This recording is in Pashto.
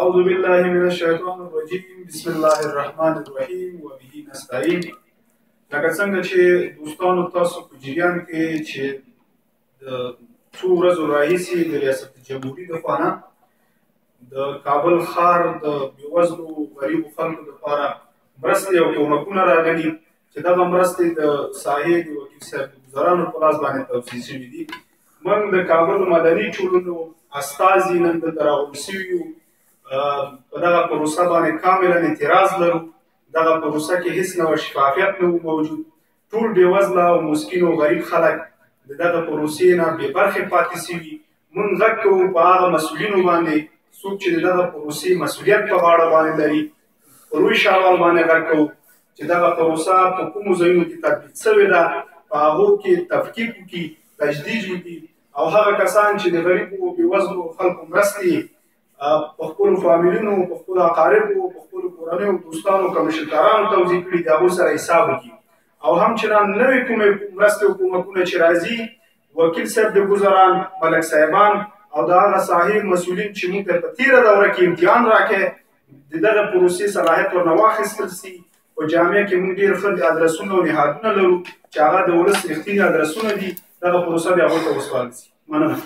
أعوذ بالله من الشیطان الرجیم بسم الله الرحمن الرحیم و به نستعین. لکه څنګه چې دوستانو تاسو په جریان کې چې د څو ورځو راهیسې د ریاست جمهوري د خوا نه د کابل ښار د بېوزلو غریبو خلکو لپاره مرستې او کومکونه راغلي چې دغه مرستې د ساحې د وکیل صاحب د ګزارانو په لاس باندې توصیې شوي دي. موږ د کابل مدني ټولنو استازي نن دلته راغونډ شوي یو. په دغه پروسه باندې کاملا اعتراض لرو. دغه پروسه کې هیڅ ډول شفافیت نه و موجود. ټول بېوزله او مسکین او غریب خلک د دغه پروسې نه بې برخې پاتې شوي. موږ غږ کوو په هغه مسؤلینو باندې څوک چې د دغه پروسې مسؤلیت په غاړه باندې لري. په روی شاوال باندې غږ کوو چې دغه پروسه په کومو ځایونو کې تطبیق شوې ده، په هغو کې تفکیک وکړي، تجدید وکړي او هغه کسان چې د غریبو او بېوزلو خلکو مرستې په خپلو فامیلونو، په خپلو اقاربو، په خپلو کورنیو دوستانو که مشرکارانو توضیح کړي د هغو سره حساب وکړي. او همچنان نوې کومې مرستې او کومکونه چې راځي، وکیل صاحب د ګزاران، ملک صاحبان او د هغه ساحې مسؤلین چې موږ ته په تېره دوره کې امتحان راکړی د دغه پروسې صلاحیت ورنه واخیستل سي. په جامعه کې موږ ډېر ښه ادرسونه او نهادونه لرو چې هغه د ولس رښتیني ادرسونه دي. دغه پروسه د هغوی ته وسپارل سي. مننه.